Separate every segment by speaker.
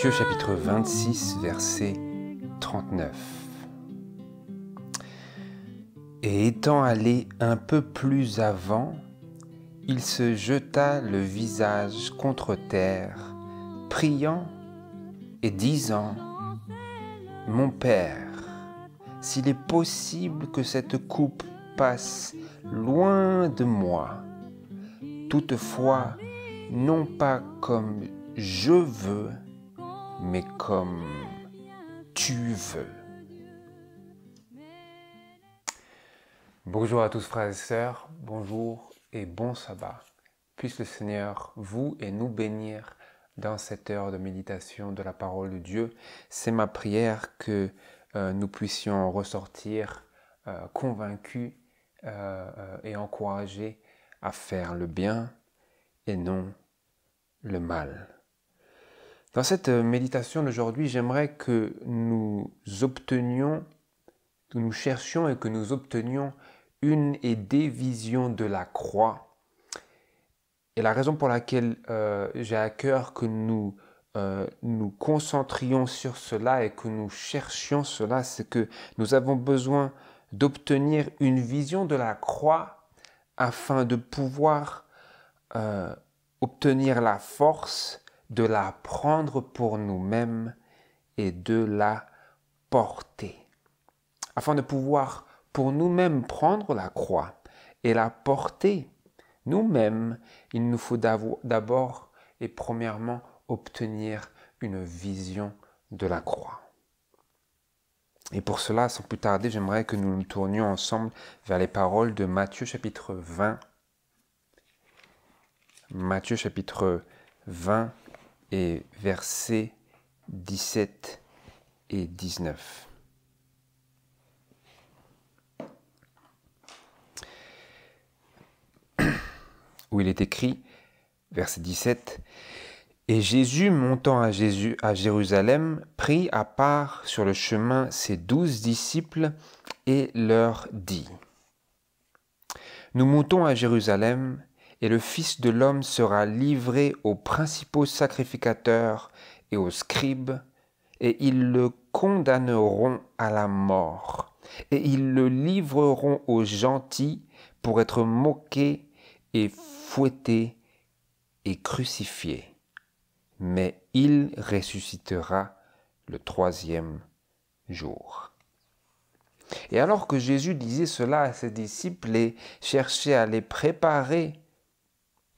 Speaker 1: Matthieu chapitre 26, verset 39. Et étant allé un peu plus avant, il se jeta le visage contre terre, priant et disant : « Mon Père, s'il est possible que cette coupe passe loin de moi, toutefois, non pas comme je veux, mais comme tu veux. » Bonjour à tous frères et sœurs, bonjour et bon sabbat. Puisse le Seigneur vous et nous bénir dans cette heure de méditation de la parole de Dieu. C'est ma prière que nous puissions ressortir convaincus et encouragés à faire le bien et non le mal. Dans cette méditation d'aujourd'hui, j'aimerais que nous cherchions et que nous obtenions une et des visions de la croix. Et la raison pour laquelle j'ai à cœur que nous nous concentrions sur cela et que nous cherchions cela, c'est que nous avons besoin d'obtenir une vision de la croix afin de pouvoir obtenir la force de la prendre pour nous-mêmes et de la porter. Afin de pouvoir pour nous-mêmes prendre la croix et la porter nous-mêmes, il nous faut d'abord et premièrement obtenir une vision de la croix. Et pour cela, sans plus tarder, j'aimerais que nous nous tournions ensemble vers les paroles de Matthieu chapitre 20. Matthieu chapitre 20 et versets 17 et 19. Où il est écrit, verset 17, « Et Jésus, montant à Jérusalem, prit à part sur le chemin ses 12 disciples et leur dit, « Nous montons à Jérusalem, et le Fils de l'homme sera livré aux principaux sacrificateurs et aux scribes, et ils le condamneront à la mort, et ils le livreront aux gentils pour être moqué et fouetté et crucifié. Mais il ressuscitera le 3e jour. » Et alors que Jésus disait cela à ses disciples et cherchait à les préparer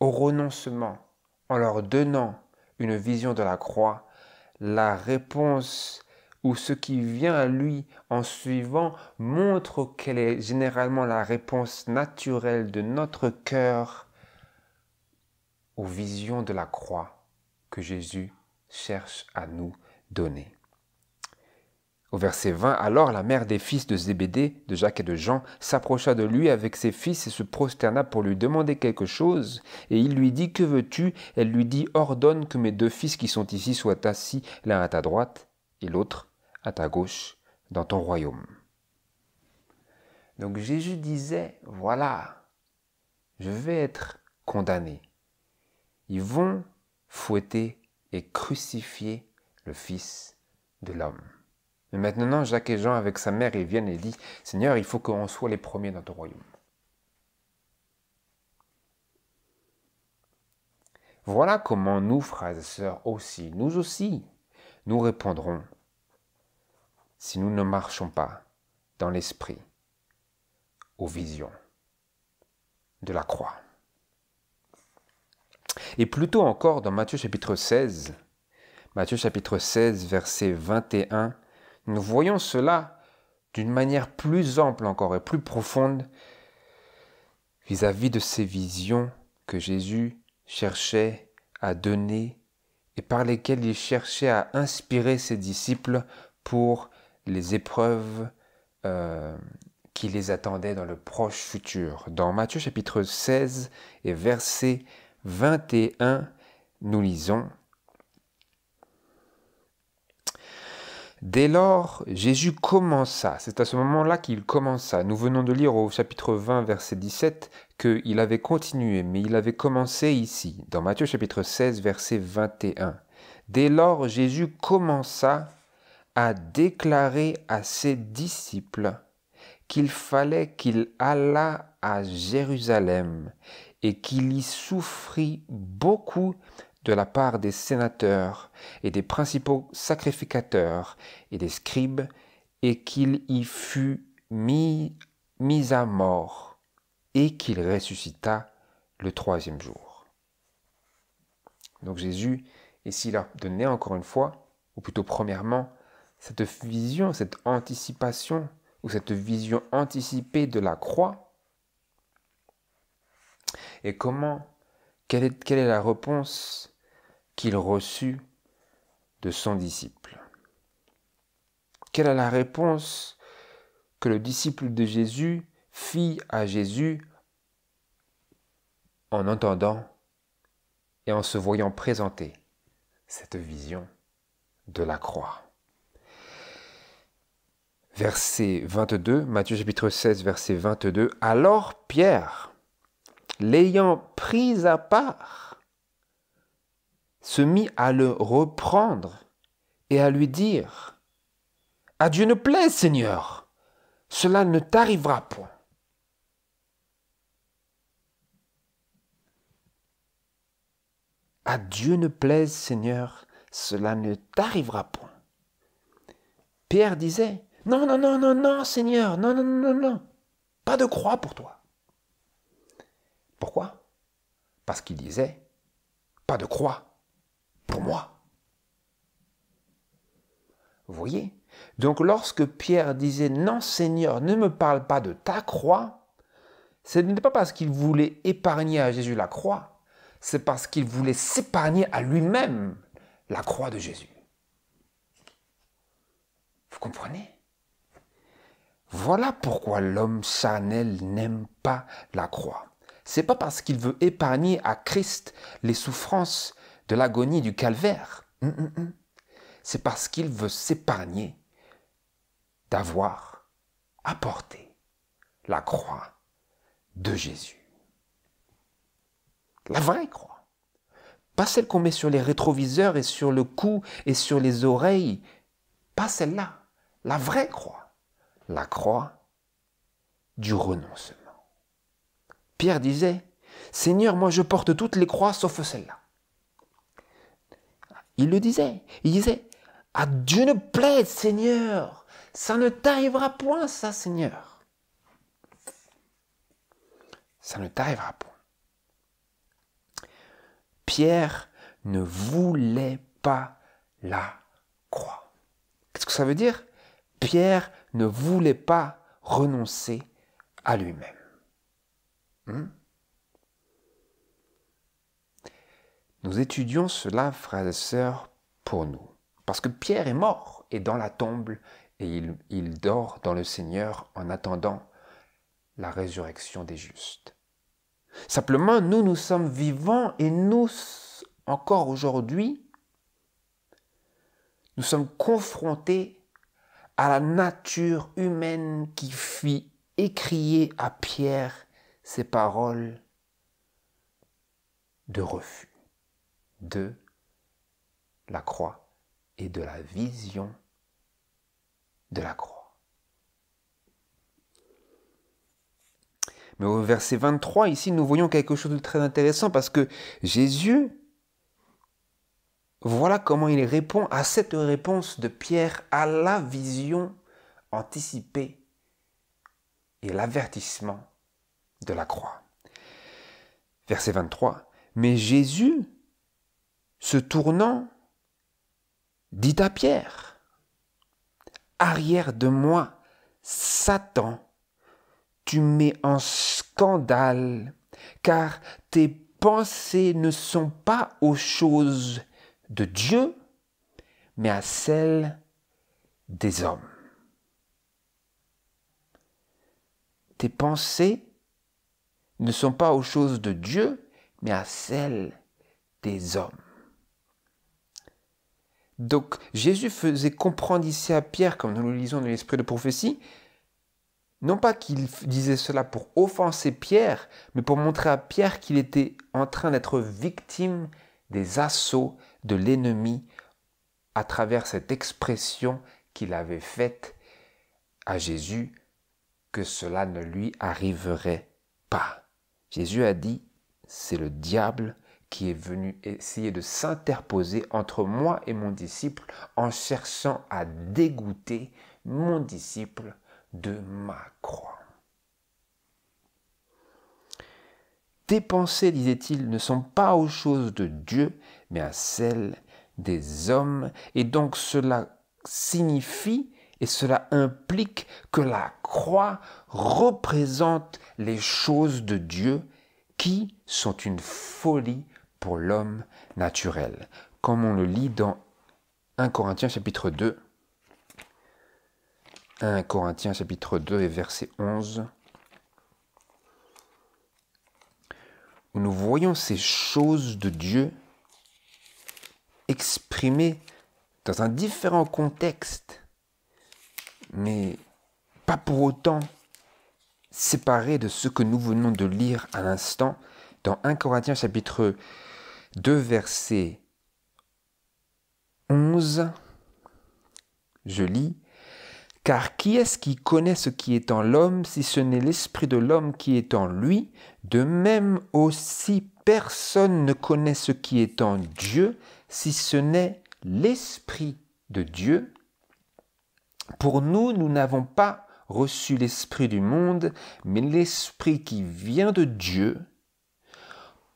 Speaker 1: au renoncement en leur donnant une vision de la croix, la réponse ou ce qui vient à lui en suivant montre quelle est généralement la réponse naturelle de notre cœur aux visions de la croix que Jésus cherche à nous donner. Au verset 20, « Alors la mère des fils de Zébédée, de Jacques et de Jean, s'approcha de lui avec ses fils et se prosterna pour lui demander quelque chose. Et il lui dit, « Que veux-tu » Elle lui dit, « Ordonne que mes 2 fils qui sont ici soient assis, l'un à ta droite et l'autre à ta gauche, dans ton royaume. » Donc Jésus disait, voilà, je vais être condamné. Ils vont fouetter et crucifier le Fils de l'homme. Mais maintenant, Jacques et Jean, avec sa mère, ils viennent et disent, « Seigneur, il faut qu'on soit les premiers dans ton royaume. » Voilà comment nous, frères et sœurs, aussi, nous répondrons si nous ne marchons pas dans l'esprit aux visions de la croix. Et plutôt encore dans Matthieu chapitre 16, verset 21, nous voyons cela d'une manière plus ample encore et plus profonde vis-à-vis de ces visions que Jésus cherchait à donner et par lesquelles il cherchait à inspirer ses disciples pour les épreuves qui les attendaient dans le proche futur. Dans Matthieu chapitre 16 et verset 21, nous lisons « Dès lors, Jésus commença, c'est à ce moment-là qu'il commença, nous venons de lire au chapitre 20, verset 17, qu'il avait continué, mais il avait commencé ici, dans Matthieu chapitre 16, verset 21. Dès lors, Jésus commença à déclarer à ses disciples qu'il fallait qu'il allât à Jérusalem et qu'il y souffrit beaucoup de la part des sénateurs et des principaux sacrificateurs et des scribes, et qu'il y fut mis à mort, et qu'il ressuscita le 3e jour. Donc Jésus, ici, leur donnait encore une fois, ou plutôt premièrement, cette vision, cette anticipation, ou cette vision anticipée de la croix. Et quelle est la réponse qu'il reçut de son disciple? Quelle est la réponse que le disciple de Jésus fit à Jésus en entendant et en se voyant présenter cette vision de la croix? Verset 22, Matthieu chapitre 16, verset 22. Alors Pierre, l'ayant pris à part, se mit à le reprendre et à lui dire: « À Dieu ne plaise, Seigneur, cela ne t'arrivera point. » À Dieu ne plaise, Seigneur, cela ne t'arrivera point. Pierre disait: « Non, non, non, non, non, Seigneur, non, non, non, non, pas de croix pour toi. » Pourquoi? Parce qu'il disait: « Pas de croix pour moi. » Vous voyez? Donc lorsque Pierre disait: « Non, Seigneur, ne me parle pas de ta croix », ce n'est pas parce qu'il voulait épargner à Jésus la croix, c'est parce qu'il voulait s'épargner à lui-même la croix de Jésus. Vous comprenez? Voilà pourquoi l'homme charnel n'aime pas la croix. C'est pas parce qu'il veut épargner à Christ les souffrances de l'agonie du calvaire. C'est parce qu'il veut s'épargner d'avoir apporté la croix de Jésus. La vraie croix. Pas celle qu'on met sur les rétroviseurs et sur le cou et sur les oreilles. Pas celle-là. La vraie croix. La croix du renoncement. Pierre disait: « Seigneur, moi je porte toutes les croix sauf celle-là. » Il le disait. Il disait: « À Dieu ne plaise, Seigneur. Ça ne t'arrivera point, ça, Seigneur. Ça ne t'arrivera point. » Pierre ne voulait pas la croix. Qu'est-ce que ça veut dire? Pierre ne voulait pas renoncer à lui-même. Nous étudions cela, frères et sœurs, pour nous. Parce que Pierre est mort et dans la tombe et il dort dans le Seigneur en attendant la résurrection des justes. Simplement, nous sommes vivants et nous, encore aujourd'hui, nous sommes confrontés à la nature humaine qui fit écrier à Pierre ces paroles de refus de la croix et de la vision de la croix. Mais au verset 23, ici, nous voyons quelque chose de très intéressant parce que Jésus, voilà comment il répond à cette réponse de Pierre à la vision anticipée et l'avertissement de la croix. Verset 23. Mais Jésus, se tournant, dit à Pierre: « Arrière de moi, Satan, tu mets en scandale, car tes pensées ne sont pas aux choses de Dieu, mais à celles des hommes. » Tes pensées ne sont pas aux choses de Dieu, mais à celles des hommes. Donc Jésus faisait comprendre ici à Pierre, comme nous le lisons dans l'esprit de prophétie, non pas qu'il disait cela pour offenser Pierre, mais pour montrer à Pierre qu'il était en train d'être victime des assauts de l'ennemi à travers cette expression qu'il avait faite à Jésus que cela ne lui arriverait pas. Jésus a dit, c'est le diable qui est venu essayer de s'interposer entre moi et mon disciple en cherchant à dégoûter mon disciple de ma croix. Tes pensées, disait-il, ne sont pas aux choses de Dieu, mais à celles des hommes. Et donc cela signifie et cela implique que la croix représente les choses de Dieu qui sont une folie pour l'homme naturel. Comme on le lit dans 1 Corinthiens chapitre 2. 1 Corinthiens chapitre 2 et verset 11. Où nous voyons ces choses de Dieu exprimées dans un différent contexte, mais pas pour autant séparées de ce que nous venons de lire à l'instant dans 1 Corinthiens chapitre 2 verset 11. Je lis: car qui est-ce qui connaît ce qui est en l'homme, si ce n'est l'esprit de l'homme qui est en lui? De même aussi, personne ne connaît ce qui est en Dieu, si ce n'est l'esprit de Dieu. Pour nous, nous n'avons pas reçu l'esprit du monde, mais l'esprit qui vient de Dieu,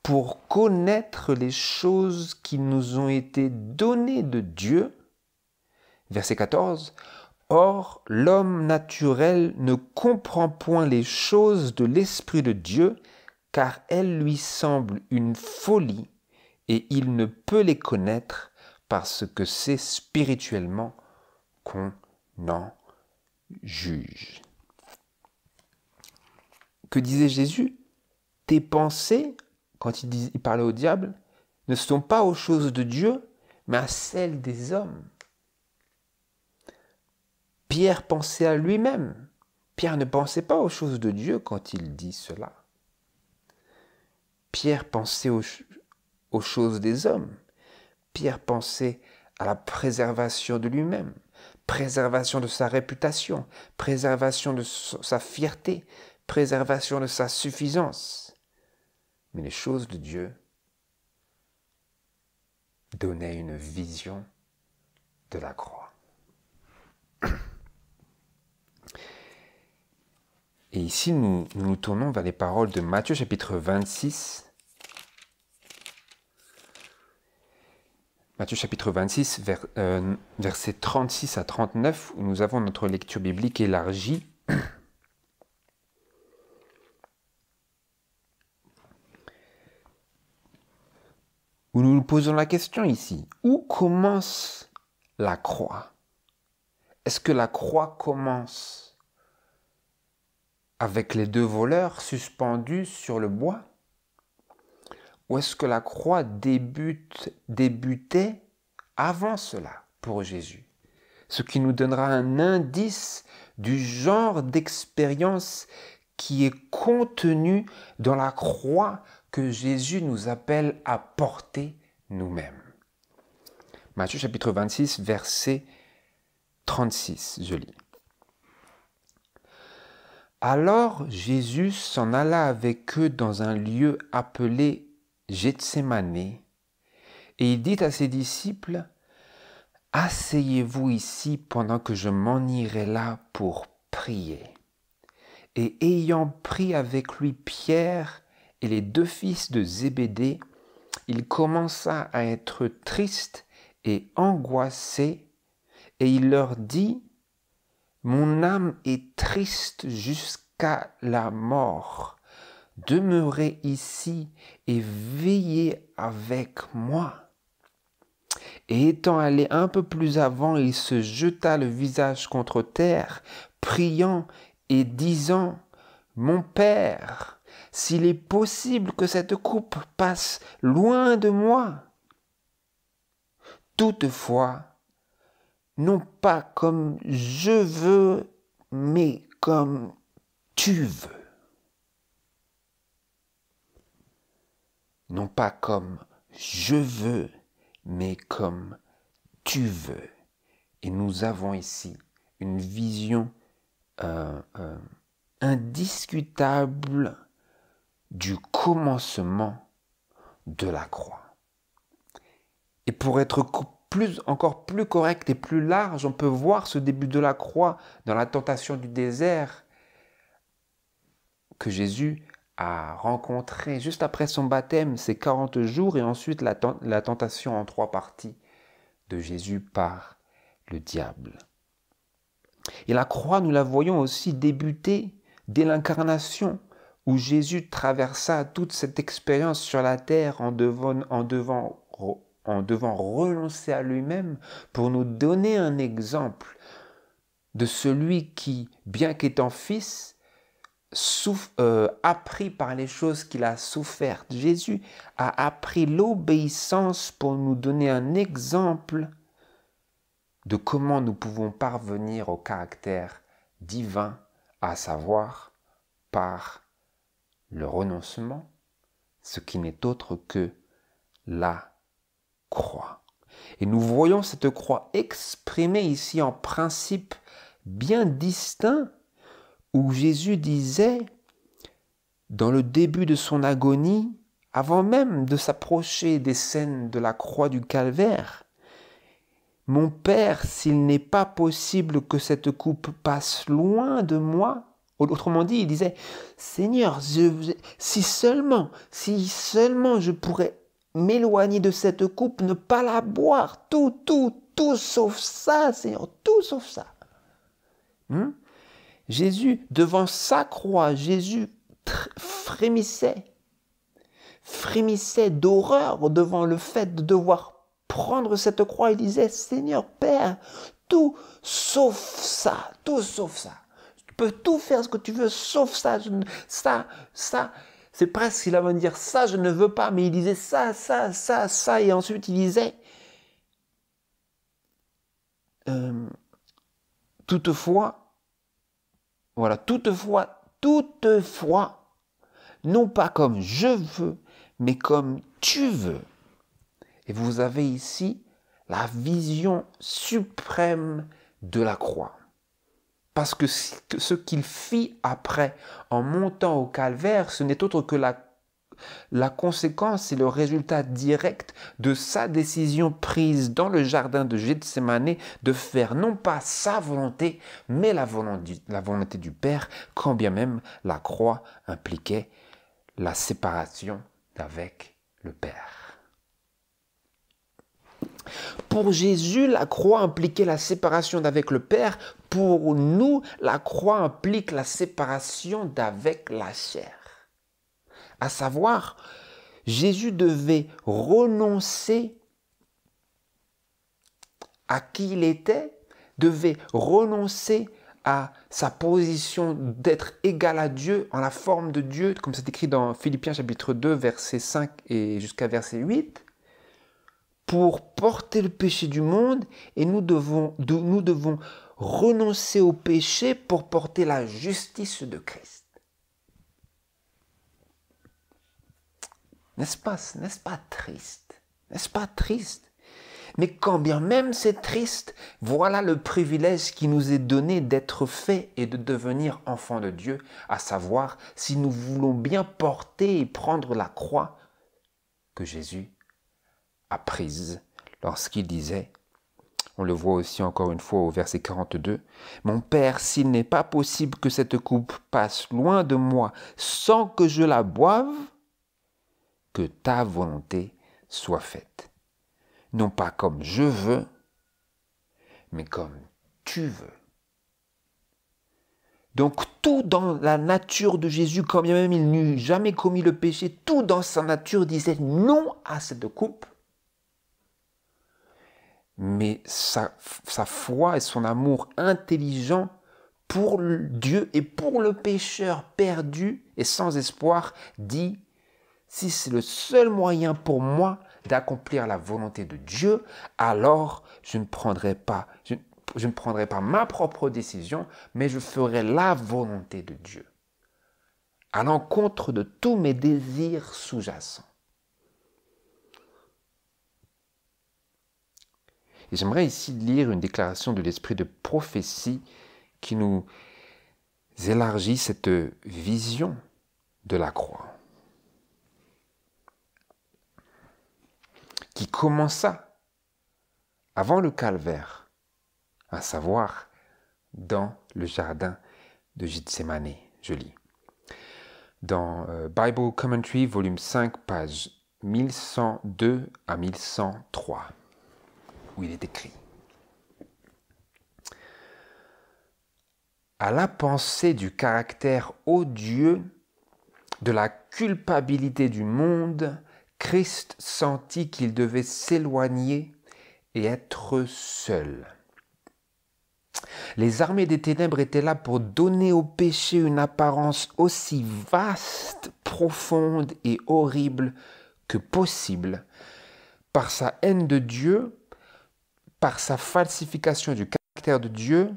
Speaker 1: pour connaître les choses qui nous ont été données de Dieu. Verset 14. Or, l'homme naturel ne comprend point les choses de l'Esprit de Dieu, car elles lui semblent une folie, et il ne peut les connaître parce que c'est spirituellement qu'on en juge. Que disait Jésus? Tes pensées, quand il parlait au diable, ne sont pas aux choses de Dieu, mais à celles des hommes. Pierre pensait à lui-même. Pierre ne pensait pas aux choses de Dieu quand il dit cela. Pierre pensait aux choses des hommes. Pierre pensait à la préservation de lui-même, préservation de sa réputation, préservation de sa fierté, préservation de sa suffisance. Mais les choses de Dieu donnaient une vision de la croix. Et ici, nous nous tournons vers les paroles de Matthieu chapitre 26. Matthieu chapitre 26, versets 36 à 39, où nous avons notre lecture biblique élargie. Où nous nous posons la question ici, où commence la croix? Est-ce que la croix commence avec les deux voleurs suspendus sur le bois? Ou est-ce que la croix débutait avant cela pour Jésus? Ce qui nous donnera un indice du genre d'expérience qui est contenu dans la croix que Jésus nous appelle à porter nous-mêmes. Matthieu chapitre 26, verset 36, je lis. Alors Jésus s'en alla avec eux dans un lieu appelé Gethsémane, et il dit à ses disciples: « Asseyez-vous ici pendant que je m'en irai là pour prier. » Et ayant pris avec lui Pierre et les deux fils de Zébédée, il commença à être triste et angoissé, et il leur dit: « Mon âme est triste jusqu'à la mort. Demeurez ici et veillez avec moi. » Et étant allé un peu plus avant, il se jeta le visage contre terre, priant et disant: « Mon Père, s'il est possible que cette coupe passe loin de moi. Toutefois, non pas comme je veux, mais comme tu veux. » Non pas comme je veux, mais comme tu veux. Et nous avons ici une vision indiscutable du commencement de la croix. Et pour être encore plus correct et plus large, on peut voir ce début de la croix dans la tentation du désert que Jésus a rencontré juste après son baptême, ces 40 jours, et ensuite la tentation en 3 parties de Jésus par le diable. Et la croix, nous la voyons aussi débuter dès l'incarnation, où Jésus traversa toute cette expérience sur la terre en devant renoncer à lui-même pour nous donner un exemple de celui qui, bien qu'étant fils, appris par les choses qu'il a souffertes. Jésus a appris l'obéissance pour nous donner un exemple de comment nous pouvons parvenir au caractère divin, à savoir par le renoncement, ce qui n'est autre que la croix. Et nous voyons cette croix exprimée ici en principe bien distinct, où Jésus disait, dans le début de son agonie, avant même de s'approcher des scènes de la croix du calvaire, « Mon Père, s'il n'est pas possible que cette coupe passe loin de moi », autrement dit, il disait, « Seigneur, si seulement je pourrais m'éloigner de cette coupe, ne pas la boire, tout sauf ça, Seigneur, tout sauf ça. » Jésus, devant sa croix, Jésus frémissait d'horreur devant le fait de devoir prendre cette croix. Il disait, Seigneur, Père, tout sauf ça. Tu peux tout faire ce que tu veux, sauf ça. C'est presque, il va me dire, ça, je ne veux pas. Mais il disait ça. Et ensuite, il disait, toutefois, non pas comme je veux, mais comme tu veux. Et vous avez ici la vision suprême de la croix. Parce que ce qu'il fit après, en montant au calvaire, ce n'est autre que la conséquence et le résultat direct de sa décision prise dans le jardin de Gethsémani de faire non pas sa volonté, mais la volonté du Père, quand bien même la croix impliquait la séparation d'avec le Père. Pour Jésus, la croix impliquait la séparation d'avec le Père. Pour nous, la croix implique la séparation d'avec la chair. À savoir, Jésus devait renoncer à qui il était, devait renoncer à sa position d'être égal à Dieu, en la forme de Dieu, comme c'est écrit dans Philippiens chapitre 2, verset 5 et jusqu'à verset 8, pour porter le péché du monde, et nous devons renoncer au péché pour porter la justice de Christ. N'est-ce pas triste? N'est-ce pas triste? Mais quand bien même c'est triste, voilà le privilège qui nous est donné d'être fait et de devenir enfants de Dieu, à savoir si nous voulons bien porter et prendre la croix que Jésus a prise lorsqu'il disait, on le voit aussi encore une fois au verset 42, « Mon Père, s'il n'est pas possible que cette coupe passe loin de moi sans que je la boive, que ta volonté soit faite. Non pas comme je veux, mais comme tu veux. » Donc tout dans la nature de Jésus, quand bien même il n'eût jamais commis le péché, tout dans sa nature disait non à cette coupe. Mais sa foi et son amour intelligent pour Dieu et pour le pécheur perdu et sans espoir dit, si c'est le seul moyen pour moi d'accomplir la volonté de Dieu, alors je ne prendrai pas ma propre décision, mais je ferai la volonté de Dieu, à l'encontre de tous mes désirs sous-jacents. Et j'aimerais ici lire une déclaration de l'esprit de prophétie qui nous élargit cette vision de la croix, qui commença avant le calvaire, à savoir dans le jardin de Gethsémane. Je lis. Dans Bible Commentary, volume 5, page 1102 à 1103, où il est écrit: à la pensée du caractère odieux, de la culpabilité du monde, Christ sentit qu'il devait s'éloigner et être seul. Les armées des ténèbres étaient là pour donner au péché une apparence aussi vaste, profonde et horrible que possible, par sa haine de Dieu, par sa falsification du caractère de Dieu,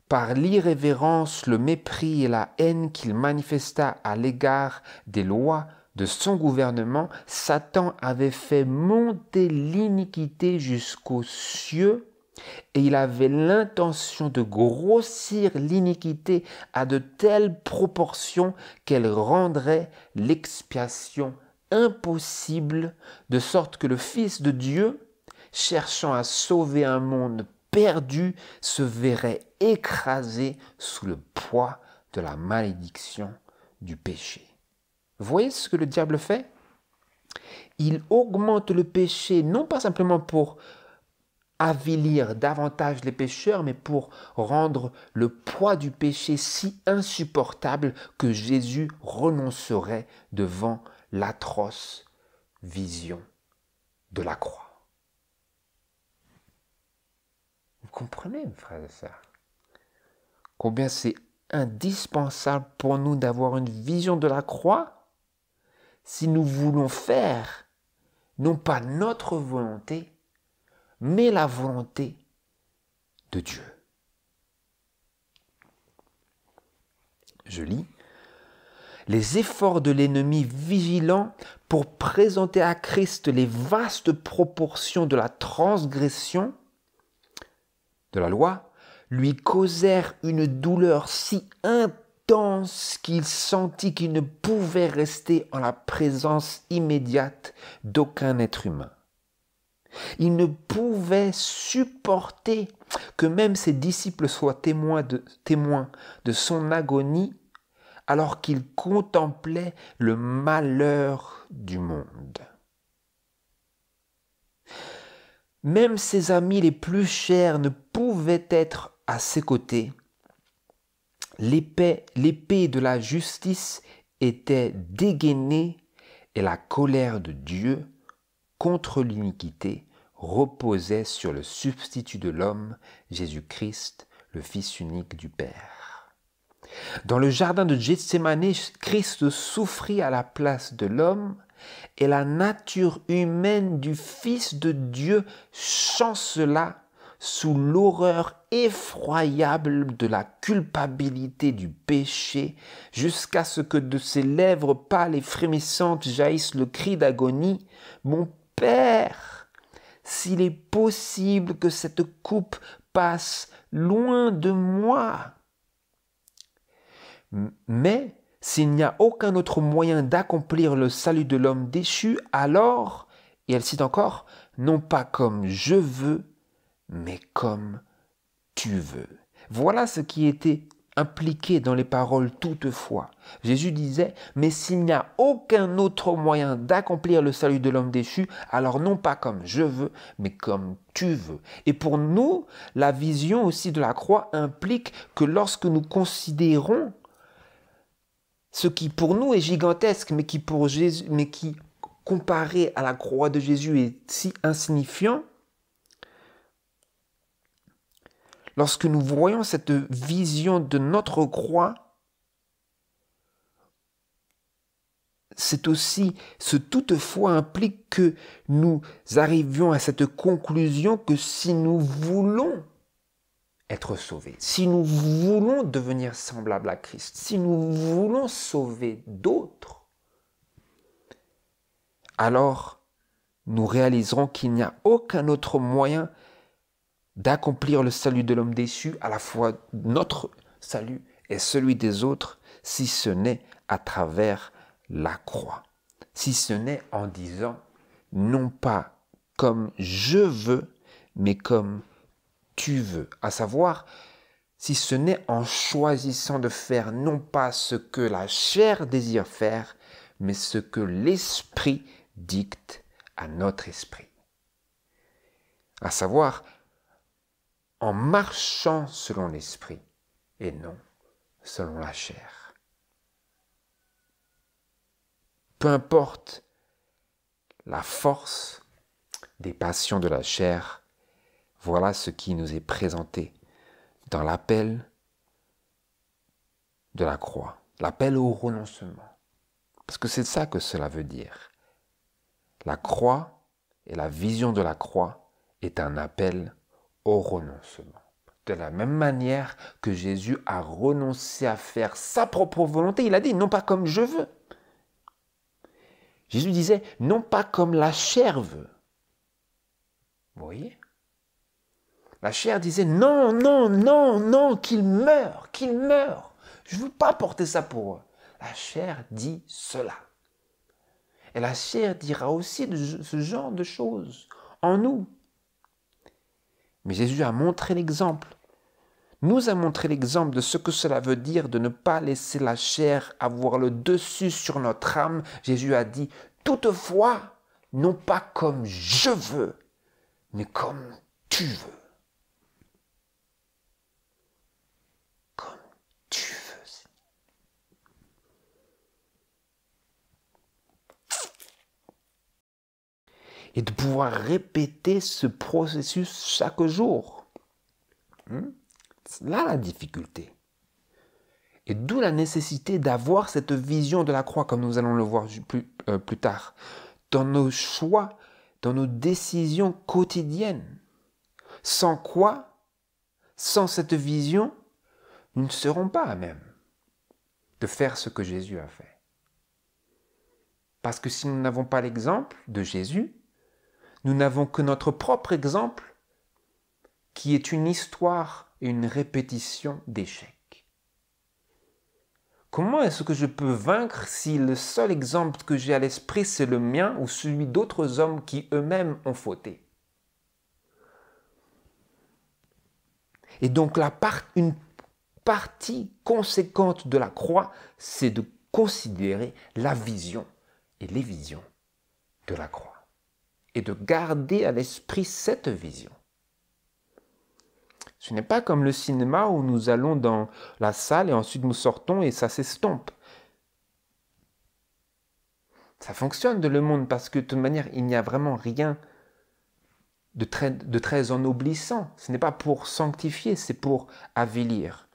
Speaker 1: par l'irrévérence, le mépris et la haine qu'il manifesta à l'égard des lois de son gouvernement. Satan avait fait monter l'iniquité jusqu'aux cieux et il avait l'intention de grossir l'iniquité à de telles proportions qu'elle rendrait l'expiation impossible, de sorte que le Fils de Dieu, cherchant à sauver un monde perdu, se verrait écrasé sous le poids de la malédiction du péché. Vous voyez ce que le diable fait? Il augmente le péché, non pas simplement pour avilir davantage les pécheurs, mais pour rendre le poids du péché si insupportable que Jésus renoncerait devant l'atroce vision de la croix. Vous comprenez, mes frères et sœurs, combien c'est indispensable pour nous d'avoir une vision de la croix si nous voulons faire non pas notre volonté, mais la volonté de Dieu. Je lis. Les efforts de l'ennemi vigilant pour présenter à Christ les vastes proportions de la transgression de la loi lui causèrent une douleur si intense qu'il sentit qu'il ne pouvait rester en la présence immédiate d'aucun être humain. Il ne pouvait supporter que même ses disciples soient témoins de son agonie alors qu'il contemplait le malheur du monde. Même ses amis les plus chers ne pouvaient être à ses côtés. L'épée de la justice était dégainée et la colère de Dieu contre l'iniquité reposait sur le substitut de l'homme, Jésus-Christ, le Fils unique du Père. Dans le jardin de Gethsémane, Christ souffrit à la place de l'homme et la nature humaine du Fils de Dieu chancela sous l'horreur effroyable de la culpabilité du péché, jusqu'à ce que de ses lèvres pâles et frémissantes jaillisse le cri d'agonie: « Mon Père, s'il est possible que cette coupe passe loin de moi. » Mais s'il n'y a aucun autre moyen d'accomplir le salut de l'homme déchu, alors, et elle cite encore, non pas comme je veux, mais comme tu veux. Voilà ce qui était impliqué dans les paroles toutefois. Jésus disait, mais s'il n'y a aucun autre moyen d'accomplir le salut de l'homme déchu, alors non pas comme je veux, mais comme tu veux. Et pour nous, la vision aussi de la croix implique que lorsque nous considérons ce qui pour nous est gigantesque, mais qui pour Jésus, mais qui comparé à la croix de Jésus est si insignifiant, lorsque nous voyons cette vision de notre croix, ce toutefois implique que nous arrivions à cette conclusion que si nous voulons être sauvés, si nous voulons devenir semblables à Christ, si nous voulons sauver d'autres, alors nous réaliserons qu'il n'y a aucun autre moyen d'accomplir le salut de l'homme déchu, à la fois notre salut et celui des autres, si ce n'est à travers la croix. Si ce n'est en disant, non pas comme je veux, mais comme tu veux. À savoir, si ce n'est en choisissant de faire non pas ce que la chair désire faire, mais ce que l'esprit dicte à notre esprit. À savoir, en marchant selon l'esprit et non selon la chair. Peu importe la force des passions de la chair, voilà ce qui nous est présenté dans l'appel de la croix, l'appel au renoncement. Parce que c'est ça que cela veut dire. La croix et la vision de la croix est un appel au renoncement. De la même manière que Jésus a renoncé à faire sa propre volonté, il a dit non pas comme je veux. Jésus disait non pas comme la chair veut. Vous voyez ? La chair disait non, non, non, non, qu'il meure, qu'il meure. Je ne veux pas porter ça pour eux. La chair dit cela. Et la chair dira aussi ce genre de choses en nous. Mais Jésus a montré l'exemple. Nous a montré l'exemple de ce que cela veut dire de ne pas laisser la chair avoir le dessus sur notre âme. Jésus a dit, toutefois, non pas comme je veux, mais comme tu veux. Comme tu veux. Et de pouvoir répéter ce processus chaque jour. C'est là la difficulté. Et d'où la nécessité d'avoir cette vision de la croix, comme nous allons le voir plus tard, dans nos choix, dans nos décisions quotidiennes. Sans quoi, sans cette vision, nous ne serons pas à même de faire ce que Jésus a fait. Parce que si nous n'avons pas l'exemple de Jésus, nous n'avons que notre propre exemple qui est une histoire et une répétition d'échecs. Comment est-ce que je peux vaincre si le seul exemple que j'ai à l'esprit c'est le mien ou celui d'autres hommes qui eux-mêmes ont fauté? Et donc une partie conséquente de la croix, c'est de considérer la vision et les visions de la croix. Et de garder à l'esprit cette vision. Ce n'est pas comme le cinéma où nous allons dans la salle et ensuite nous sortons et ça s'estompe. Ça fonctionne de le monde parce que de toute manière, il n'y a vraiment rien de très ennoblissant. Ce n'est pas pour sanctifier, c'est pour avilir.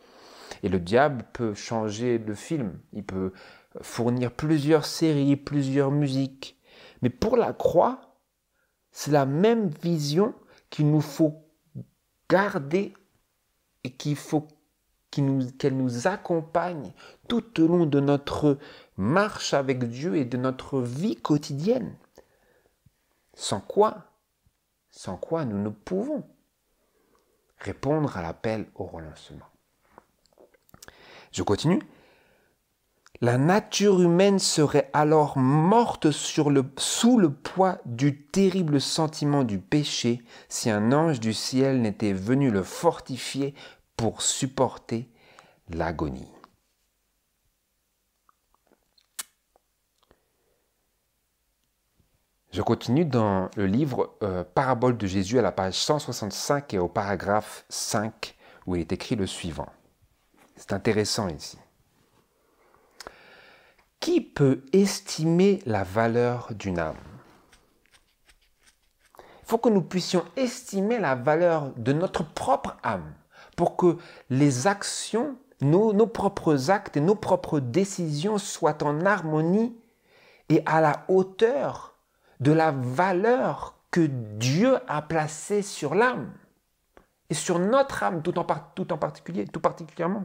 Speaker 1: Et le diable peut changer le film. Il peut fournir plusieurs séries, plusieurs musiques. Mais pour la croix, c'est la même vision qu'il nous faut garder et qu'elle nous accompagne tout au long de notre marche avec Dieu et de notre vie quotidienne. Sans quoi nous ne pouvons répondre à l'appel au renoncement. Je continue. La nature humaine serait alors morte sous le poids du terrible sentiment du péché si un ange du ciel n'était venu le fortifier pour supporter l'agonie. Je continue dans le livre Parabole de Jésus à la page 165 et au paragraphe 5 où il est écrit le suivant. C'est intéressant ici. Qui peut estimer la valeur d'une âme? Il faut que nous puissions estimer la valeur de notre propre âme pour que les actions, nos propres actes et nos propres décisions soient en harmonie et à la hauteur de la valeur que Dieu a placée sur l'âme et sur notre âme tout particulièrement.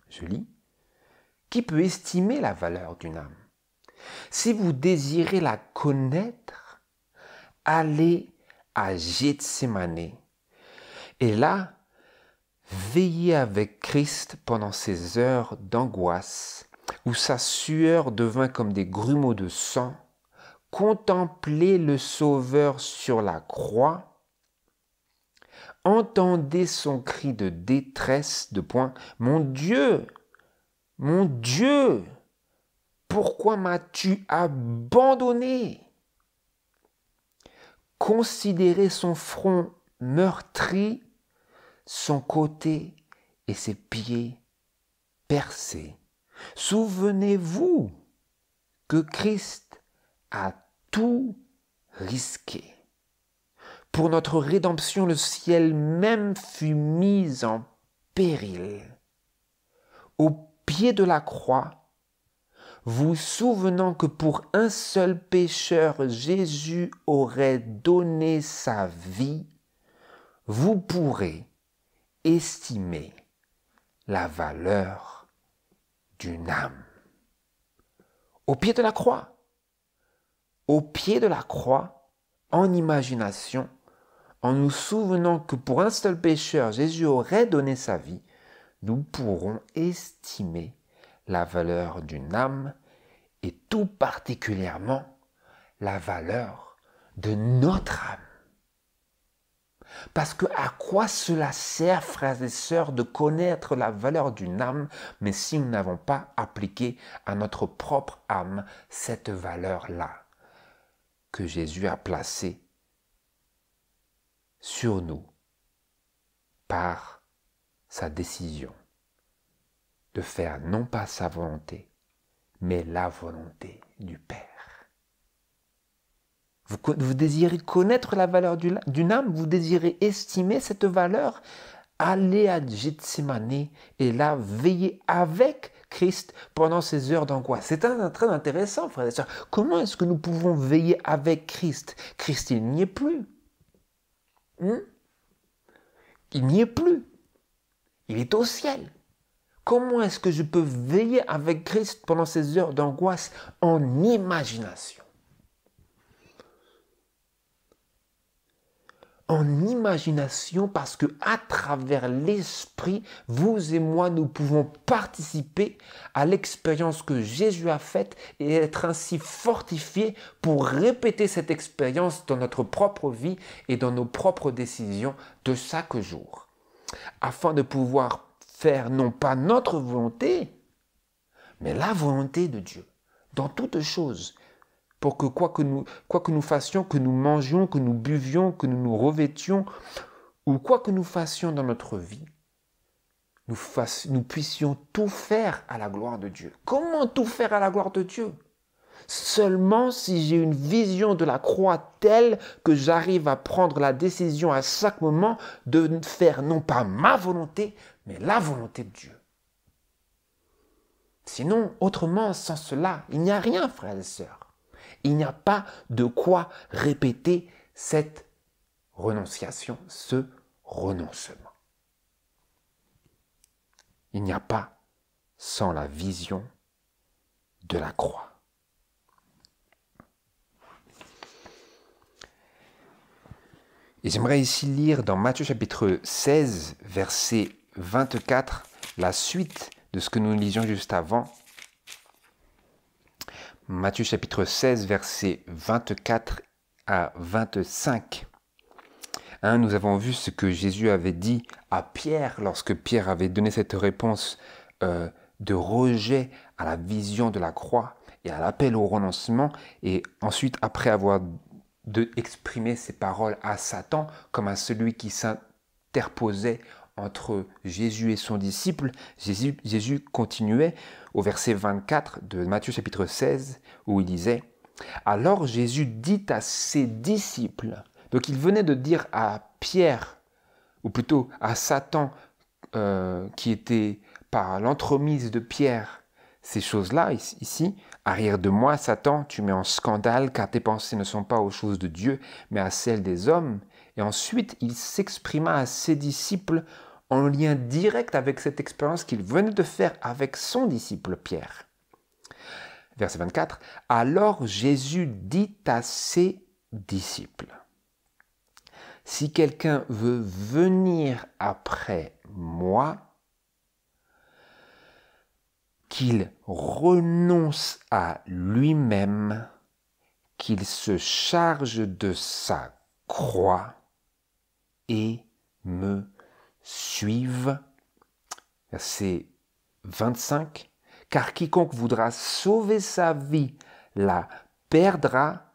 Speaker 1: Je lis. Qui peut estimer la valeur d'une âme? Si vous désirez la connaître, allez à Gethsémané Et là, veillez avec Christ pendant ces heures d'angoisse, où sa sueur devint comme des grumeaux de sang. Contemplez le Sauveur sur la croix. Entendez son cri de détresse, mon Dieu, pourquoi m'as-tu abandonné? Considérez son front meurtri, son côté et ses pieds percés. Souvenez-vous que Christ a tout risqué. Pour notre rédemption, le ciel même fut mis en péril. Au pied de la croix, vous souvenant que pour un seul pécheur, Jésus aurait donné sa vie, vous pourrez estimer la valeur d'une âme. Au pied de la croix, en imagination, en nous souvenant que pour un seul pécheur, Jésus aurait donné sa vie, nous pourrons estimer la valeur d'une âme et tout particulièrement la valeur de notre âme. Parce que à quoi cela sert, frères et sœurs, de connaître la valeur d'une âme, mais si nous n'avons pas appliqué à notre propre âme cette valeur-là que Jésus a placée sur nous par sa décision de faire non pas sa volonté, mais la volonté du Père. Vous désirez connaître la valeur d'une âme, vous désirez estimer cette valeur, allez à Gethsémani et là, veillez avec Christ pendant ces heures d'angoisse. C'est très intéressant, frères et sœurs. Comment est-ce que nous pouvons veiller avec Christ? Christ, il n'y est plus. Il n'y est plus. Il est au ciel. Comment est-ce que je peux veiller avec Christ pendant ces heures d'angoisse en imagination? En imagination, parce que à travers l'esprit, vous et moi, nous pouvons participer à l'expérience que Jésus a faite et être ainsi fortifiés pour répéter cette expérience dans notre propre vie et dans nos propres décisions de chaque jour, afin de pouvoir faire non pas notre volonté, mais la volonté de Dieu dans toutes choses. Pour que quoi que nous fassions, que nous mangions, que nous buvions, que nous nous revêtions, ou quoi que nous fassions dans notre vie, nous puissions tout faire à la gloire de Dieu. Comment tout faire à la gloire de Dieu? Seulement si j'ai une vision de la croix telle que j'arrive à prendre la décision à chaque moment de faire non pas ma volonté, mais la volonté de Dieu. Sinon, autrement, sans cela, il n'y a rien, frères et sœurs. Il n'y a pas de quoi répéter cette renonciation, ce renoncement. Il n'y a pas sans la vision de la croix. Et j'aimerais ici lire dans Matthieu chapitre 16, verset 24, la suite de ce que nous lisions juste avant. Matthieu chapitre 16, versets 24 à 25. Nous avons vu ce que Jésus avait dit à Pierre lorsque Pierre avait donné cette réponse de rejet à la vision de la croix et à l'appel au renoncement. Et ensuite, après avoir exprimé ces paroles à Satan comme à celui qui s'interposait entre Jésus et son disciple, Jésus continuait au verset 24 de Matthieu chapitre 16, où il disait « Alors Jésus dit à ses disciples », donc il venait de dire à Pierre, ou plutôt à Satan, qui était par l'entremise de Pierre, ces choses-là, ici, « Arrière de moi, Satan, tu mets en scandale, car tes pensées ne sont pas aux choses de Dieu, mais à celles des hommes. » Et ensuite, il s'exprima à ses disciples en lien direct avec cette expérience qu'il venait de faire avec son disciple Pierre. Verset 24. Alors Jésus dit à ses disciples, si quelqu'un veut venir après moi, qu'il renonce à lui-même, qu'il se charge de sa croix et me suive. Verset 25. Car quiconque voudra sauver sa vie la perdra,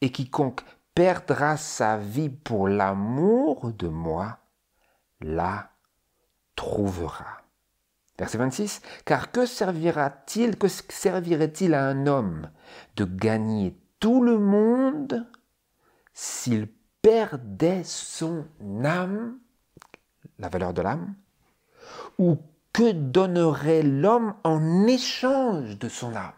Speaker 1: et quiconque perdra sa vie pour l'amour de moi la trouvera. Verset 26. Car que servirait-il à un homme de gagner tout le monde s'il perdait son âme, la valeur de l'âme, ou que donnerait l'homme en échange de son âme?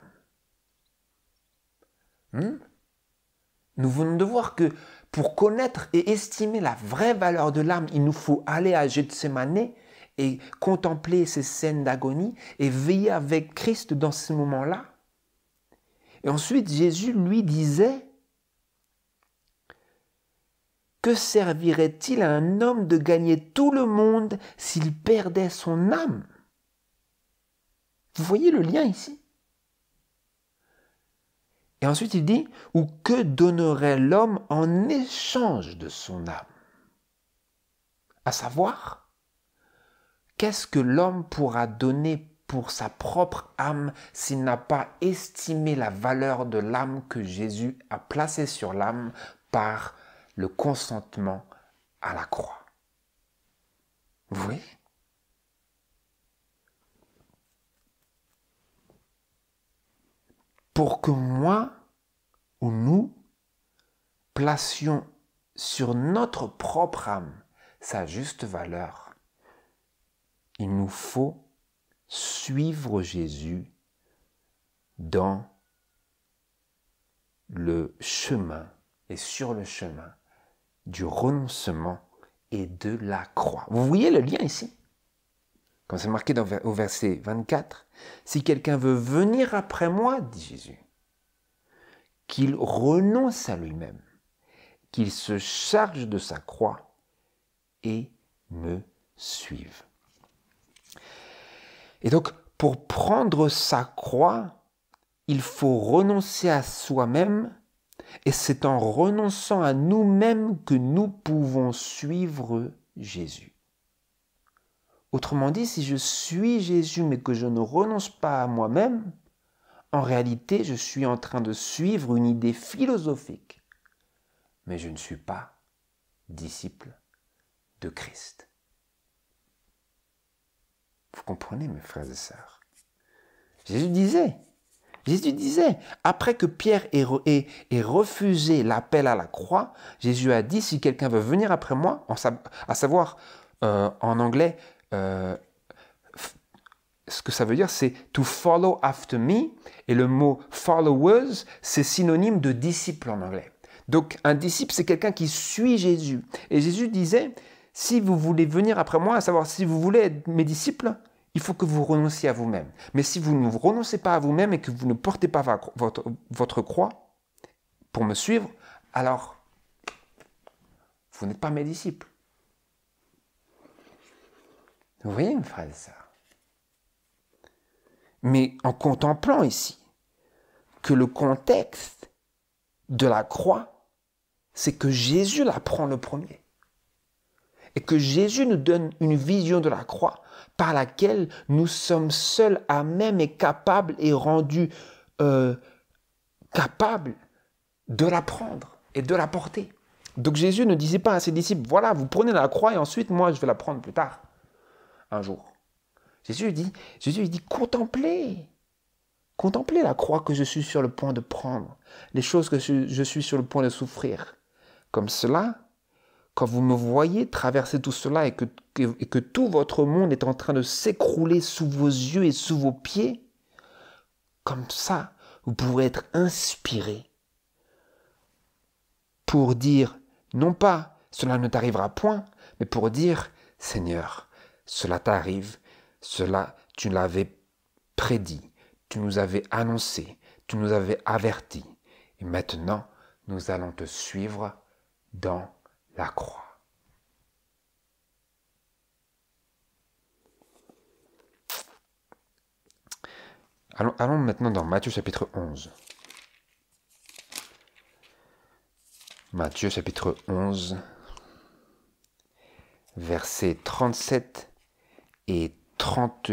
Speaker 1: Nous venons de voir que pour connaître et estimer la vraie valeur de l'âme, il nous faut aller à Gethsémani et contempler ces scènes d'agonie et veiller avec Christ dans ces moments-là. Et ensuite, Jésus lui disait: que servirait-il à un homme de gagner tout le monde s'il perdait son âme? Vous voyez le lien ici? Et ensuite il dit, ou que donnerait l'homme en échange de son âme? À savoir, qu'est-ce que l'homme pourra donner pour sa propre âme s'il n'a pas estimé la valeur de l'âme que Jésus a placée sur l'âme par le consentement à la croix? Vous voyez? Pour que moi ou nous placions sur notre propre âme sa juste valeur, il nous faut suivre Jésus dans le chemin et sur le chemin du renoncement et de la croix. Vous voyez le lien ici? Comme c'est marqué au verset 24, « Si quelqu'un veut venir après moi, dit Jésus, qu'il renonce à lui-même, qu'il se charge de sa croix et me suive. » Et donc, pour prendre sa croix, il faut renoncer à soi-même, et c'est en renonçant à nous-mêmes que nous pouvons suivre Jésus. Autrement dit, si je suis Jésus mais que je ne renonce pas à moi-même, en réalité, je suis en train de suivre une idée philosophique, mais je ne suis pas disciple de Christ. Vous comprenez, mes frères et sœurs? Jésus disait, après que Pierre ait refusé l'appel à la croix, Jésus a dit, si quelqu'un veut venir après moi, à savoir, en anglais, ce que ça veut dire, c'est to follow after me, et le mot followers, c'est synonyme de disciple en anglais. Donc, un disciple, c'est quelqu'un qui suit Jésus. Et Jésus disait, si vous voulez venir après moi, à savoir, si vous voulez être mes disciples, il faut que vous renonciez à vous-même. Mais si vous ne renoncez pas à vous-même et que vous ne portez pas votre croix pour me suivre, alors, vous n'êtes pas mes disciples. Vous voyez, mes frères et sœurs? Mais en contemplant ici que le contexte de la croix, c'est que Jésus la prend le premier. Et que Jésus nous donne une vision de la croix par laquelle nous sommes seuls à même et capables et rendus capables de la prendre et de la porter. Donc Jésus ne disait pas à ses disciples, voilà, vous prenez la croix et ensuite moi je vais la prendre plus tard, un jour. Jésus dit, contemplez la croix que je suis sur le point de prendre, les choses que je suis sur le point de souffrir. Comme cela, quand vous me voyez traverser tout cela et que tout votre monde est en train de s'écrouler sous vos yeux et sous vos pieds, comme ça, vous pourrez être inspiré pour dire, non pas cela ne t'arrivera point, mais pour dire, Seigneur, cela t'arrive, cela tu l'avais prédit, tu nous avais annoncé, tu nous avais averti. Et maintenant, nous allons te suivre dans la croix. Allons maintenant dans Matthieu chapitre 11. Matthieu chapitre 11, versets 37 et 30.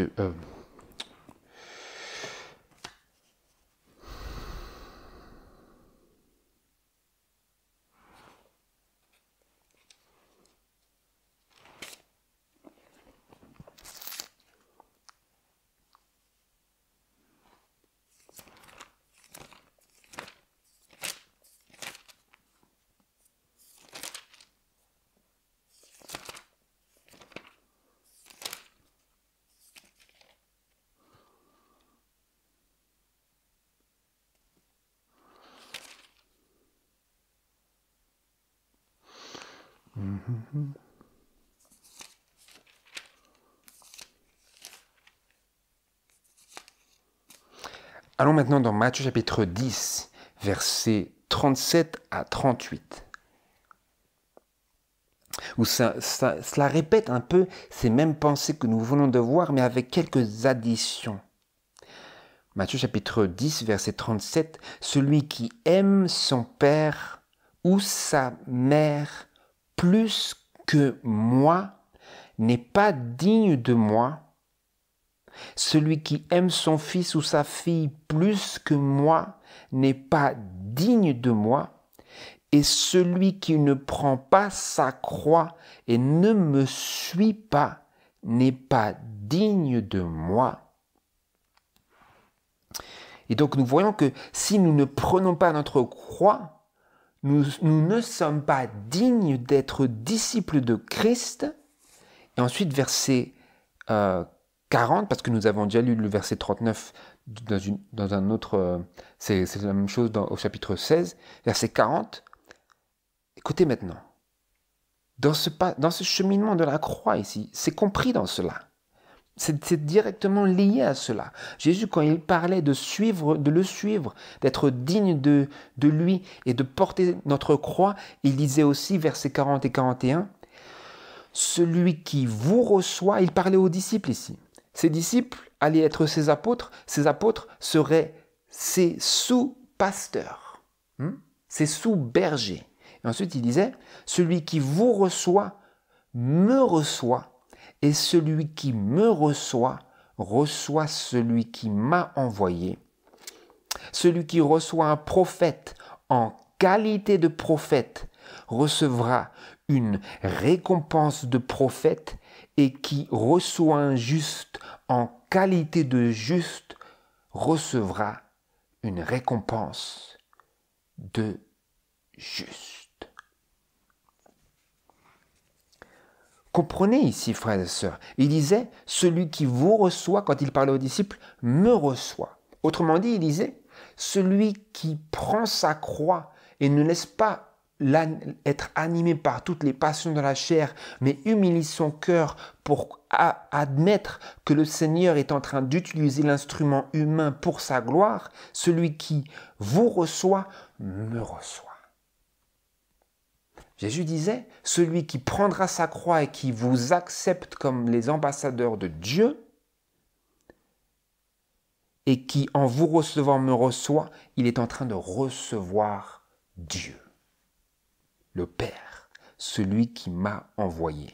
Speaker 1: Allons maintenant dans Matthieu chapitre 10, versets 37 à 38. Où cela répète un peu ces mêmes pensées que nous venons de voir, mais avec quelques additions. Matthieu chapitre 10, verset 37, « Celui qui aime son père ou sa mère plus que moi n'est pas digne de moi. Celui qui aime son fils ou sa fille plus que moi n'est pas digne de moi. Et celui qui ne prend pas sa croix et ne me suit pas n'est pas digne de moi. » Et donc nous voyons que si nous ne prenons pas notre croix, nous ne sommes pas dignes d'être disciples de Christ. Et ensuite, verset 40, parce que nous avons déjà lu le verset 39 dans un autre... c'est la même chose au chapitre 16, verset 40. Écoutez maintenant, dans ce cheminement de la croix ici, c'est compris dans cela. C'est directement lié à cela. Jésus, quand il parlait de le suivre, d'être digne de lui et de porter notre croix, il disait aussi, versets 40 et 41, « Celui qui vous reçoit », il parlait aux disciples ici. Ses disciples allaient être ses apôtres seraient ses sous-pasteurs, ses sous-bergers. Et ensuite, il disait, « Celui qui vous reçoit, me reçoit. Et celui qui me reçoit, reçoit celui qui m'a envoyé. Celui qui reçoit un prophète en qualité de prophète recevra une récompense de prophète, et qui reçoit un juste en qualité de juste recevra une récompense de juste. » Comprenez ici, frères et sœurs, il disait, celui qui vous reçoit, quand il parlait aux disciples, me reçoit. Autrement dit, il disait, celui qui prend sa croix et ne laisse pas être animé par toutes les passions de la chair, mais humilie son cœur pour admettre que le Seigneur est en train d'utiliser l'instrument humain pour sa gloire, celui qui vous reçoit, me reçoit. Jésus disait, celui qui prendra sa croix et qui vous accepte comme les ambassadeurs de Dieu, et qui, en vous recevant, me reçoit, il est en train de recevoir Dieu, le Père, celui qui m'a envoyé.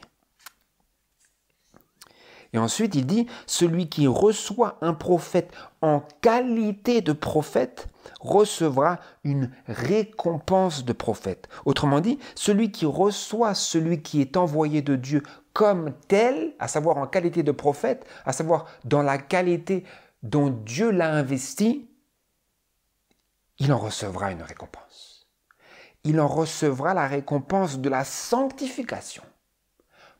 Speaker 1: Et ensuite, il dit, celui qui reçoit un prophète en qualité de prophète recevra une récompense de prophète. Autrement dit, celui qui reçoit celui qui est envoyé de Dieu comme tel, à savoir en qualité de prophète, à savoir dans la qualité dont Dieu l'a investi, il en recevra une récompense. Il en recevra la récompense de la sanctification,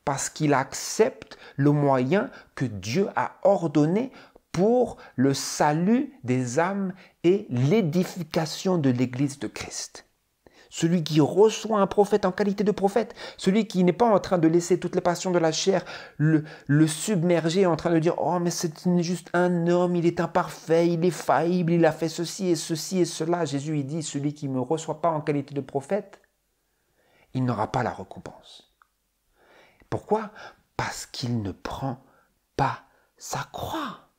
Speaker 1: parce qu'il accepte le moyen que Dieu a ordonné pour le salut des âmes et l'édification de l'Église de Christ. Celui qui reçoit un prophète en qualité de prophète, celui qui n'est pas en train de laisser toutes les passions de la chair le submerger, en train de dire « Oh, mais c'est juste un homme, il est imparfait, il est faillible, il a fait ceci et cela. » Jésus, il dit « Celui qui ne me reçoit pas en qualité de prophète, il n'aura pas la récompense. Pourquoi? Parce qu'il ne prend pas sa croix.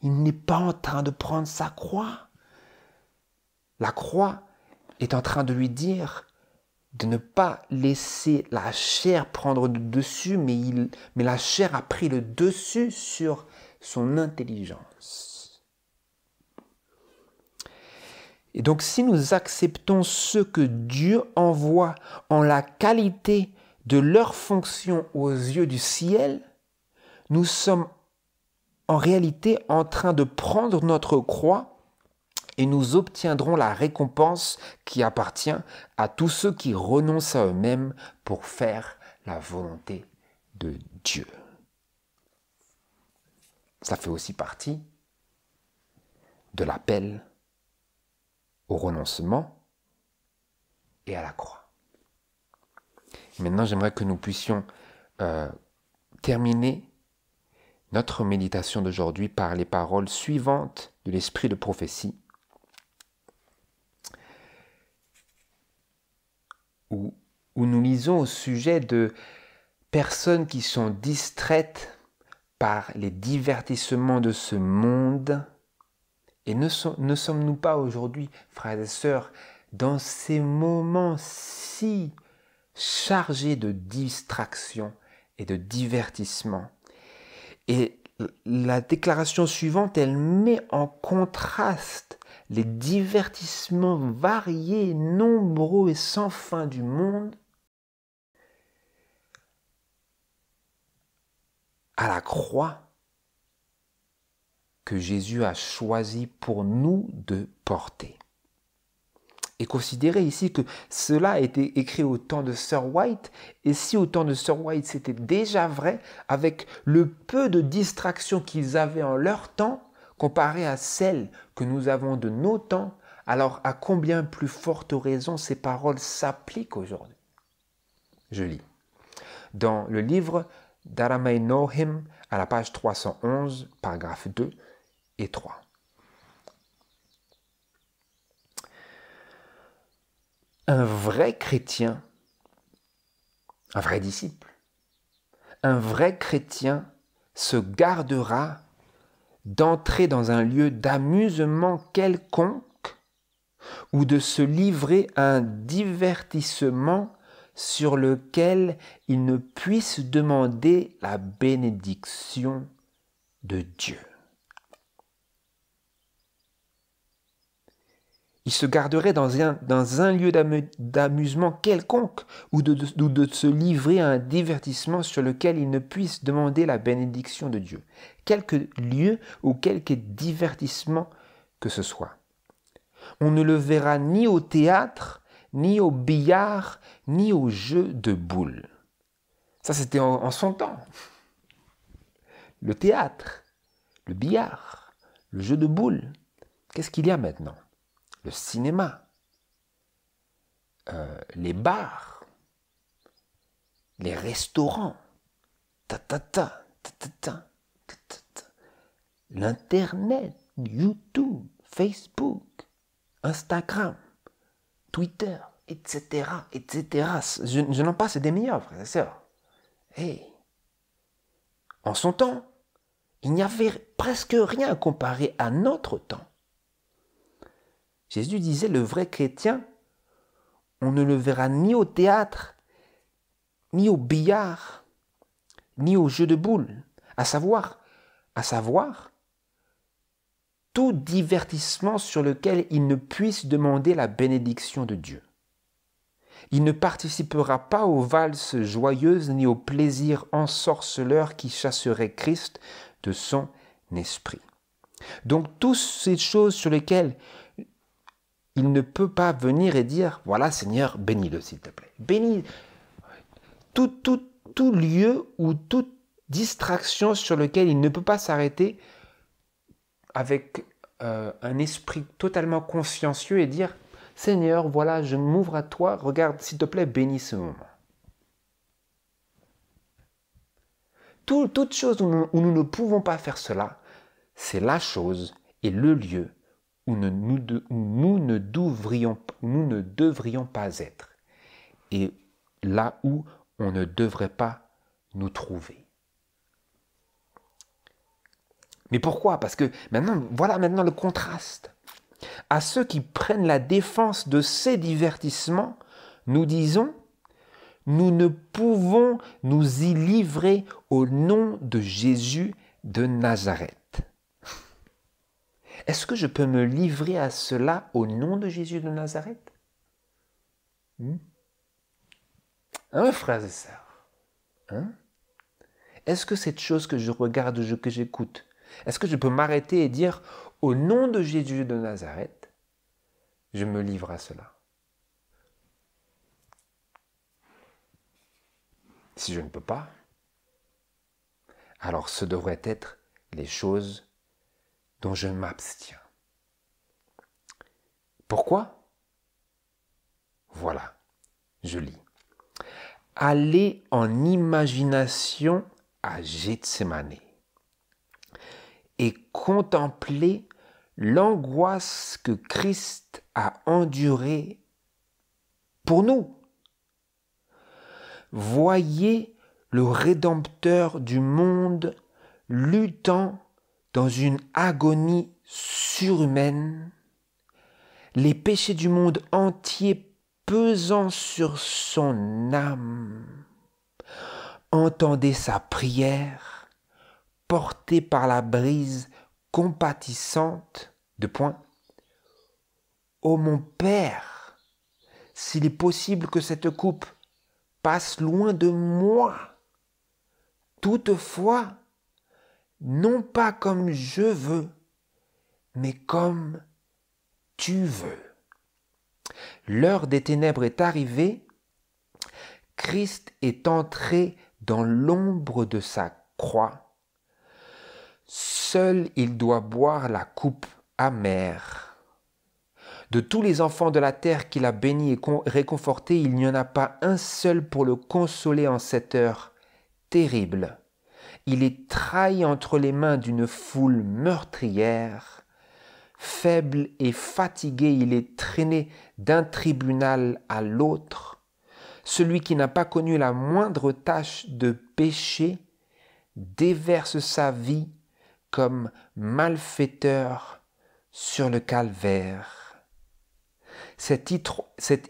Speaker 1: Il n'est pas en train de prendre sa croix. La croix est en train de lui dire de ne pas laisser la chair prendre le dessus, mais la chair a pris le dessus sur son intelligence. Et donc si nous acceptons ce que Dieu envoie en la qualité de leur fonction aux yeux du ciel, nous sommes en réalité en train de prendre notre croix et nous obtiendrons la récompense qui appartient à tous ceux qui renoncent à eux-mêmes pour faire la volonté de Dieu. Ça fait aussi partie de l'appel au renoncement et à la croix. Maintenant, j'aimerais que nous puissions terminer notre méditation d'aujourd'hui par les paroles suivantes de l'esprit de prophétie, où nous lisons au sujet de personnes qui sont distraites par les divertissements de ce monde. Et ne sommes-nous pas aujourd'hui, frères et sœurs, dans ces moments si chargés de distraction et de divertissement? Et la déclaration suivante, elle met en contraste les divertissements variés, nombreux et sans fin du monde à la croix que Jésus a choisi pour nous de porter. Et considérez ici que cela a été écrit au temps de Sir White, et si au temps de Sir White c'était déjà vrai, avec le peu de distractions qu'ils avaient en leur temps, comparé à celles que nous avons de nos temps, alors à combien plus forte raison ces paroles s'appliquent aujourd'hui? Je lis. Dans le livre That I May Know Him, à la page 311, paragraphes 2 et 3. Un vrai chrétien, un vrai disciple, un vrai chrétien se gardera d'entrer dans un lieu d'amusement quelconque ou de se livrer à un divertissement sur lequel il ne puisse demander la bénédiction de Dieu. Il se garderait dans un lieu d'amusement quelconque ou de se livrer à un divertissement sur lequel il ne puisse demander la bénédiction de Dieu. Quelque lieu ou quelque divertissement que ce soit. On ne le verra ni au théâtre, ni au billard, ni au jeu de boules. Ça, c'était en son temps. Le théâtre, le billard, le jeu de boules. Qu'est-ce qu'il y a maintenant? Le cinéma, les bars, les restaurants, l'Internet, YouTube, Facebook, Instagram, Twitter, etc., etc. Je n'en passe des meilleurs, frères et sœurs. Hey. En son temps, il n'y avait presque rien comparé à notre temps. Jésus disait, le vrai chrétien, on ne le verra ni au théâtre, ni au billard, ni au jeu de boules, à savoir, tout divertissement sur lequel il ne puisse demander la bénédiction de Dieu. Il ne participera pas aux valses joyeuses ni aux plaisirs ensorceleurs qui chasseraient Christ de son esprit. Donc, toutes ces choses sur lesquelles il ne peut pas venir et dire, voilà Seigneur, bénis-le s'il te plaît. Bénis tout lieu ou toute distraction sur lequel il ne peut pas s'arrêter avec un esprit totalement consciencieux et dire, Seigneur, voilà, je m'ouvre à toi, regarde, s'il te plaît, bénis ce moment. Toute chose où nous ne pouvons pas faire cela, c'est la chose et le lieu où nous ne devrions pas être. et là où on ne devrait pas nous trouver. Mais pourquoi? Parce que voilà maintenant le contraste. À ceux qui prennent la défense de ces divertissements, nous disons, nous ne pouvons nous y livrer au nom de Jésus de Nazareth. Est-ce que je peux me livrer à cela au nom de Jésus de Nazareth? Hein, frères et sœurs? Hein? Est-ce que cette chose que je regarde, que j'écoute, est-ce que je peux m'arrêter et dire, au nom de Jésus de Nazareth, je me livre à cela? Si je ne peux pas, alors ce devraient être les choses dont je m'abstiens. Pourquoi? Voilà, je lis. Allez en imagination à Gethsémane et contemplez l'angoisse que Christ a endurée pour nous. Voyez le Rédempteur du monde luttant dans une agonie surhumaine, les péchés du monde entier pesant sur son âme. Entendez sa prière, portée par la brise compatissante, Ô mon Père, s'il est possible que cette coupe passe loin de moi, toutefois, non pas comme je veux, mais comme tu veux. L'heure des ténèbres est arrivée, Christ est entré dans l'ombre de sa croix. Seul il doit boire la coupe amère. De tous les enfants de la terre qu'il a bénis et réconfortés, il n'y en a pas un seul pour le consoler en cette heure terrible. Il est trahi entre les mains d'une foule meurtrière. Faible et fatigué, il est traîné d'un tribunal à l'autre. Celui qui n'a pas connu la moindre tache de péché déverse sa vie comme malfaiteur sur le calvaire. Cette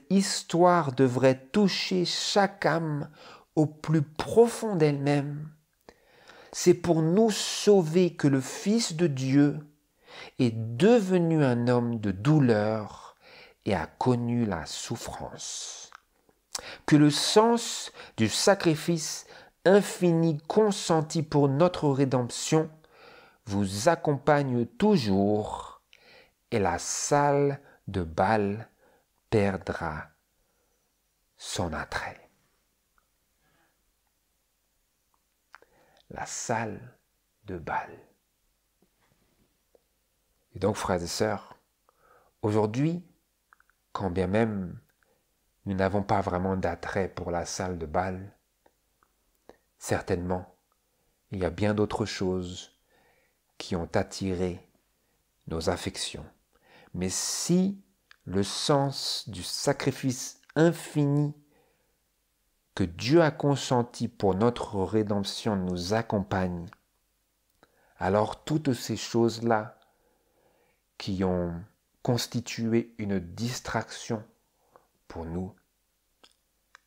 Speaker 1: histoire devrait toucher chaque âme au plus profond d'elle-même. C'est pour nous sauver que le Fils de Dieu est devenu un homme de douleur et a connu la souffrance. Que le sens du sacrifice infini consenti pour notre rédemption vous accompagne toujours et la salle de bal perdra son attrait. La salle de bal. Et donc, frères et sœurs, aujourd'hui, quand bien même nous n'avons pas vraiment d'attrait pour la salle de bal, certainement, il y a bien d'autres choses qui ont attiré nos affections. Mais si le sens du sacrifice infini que Dieu a consenti pour notre rédemption nous accompagne, alors toutes ces choses-là qui ont constitué une distraction pour nous,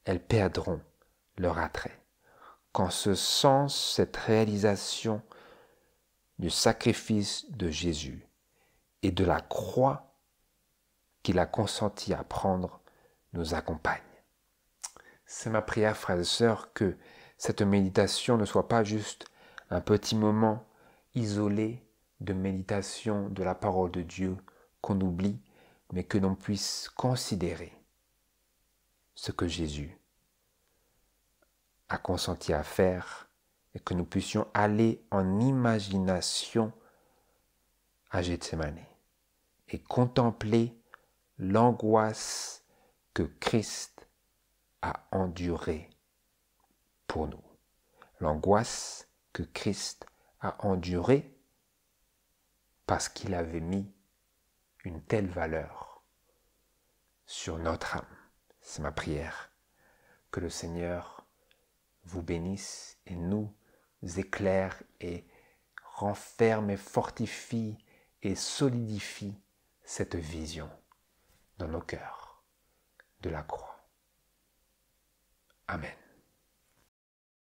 Speaker 1: elles perdront leur attrait. Quand ce sens, cette réalisation du sacrifice de Jésus et de la croix qu'il a consenti à prendre nous accompagne. C'est ma prière, frères et sœurs, que cette méditation ne soit pas juste un petit moment isolé de méditation de la parole de Dieu qu'on oublie, mais que l'on puisse considérer ce que Jésus a consenti à faire et que nous puissions aller en imagination à Gethsémane et contempler l'angoisse que Christ a endurée pour nous. L'angoisse que Christ a endurée parce qu'il avait mis une telle valeur sur notre âme. C'est ma prière. Que le Seigneur vous bénisse et nous éclaire et renferme et fortifie et solidifie cette vision dans nos cœurs de la croix. Amen.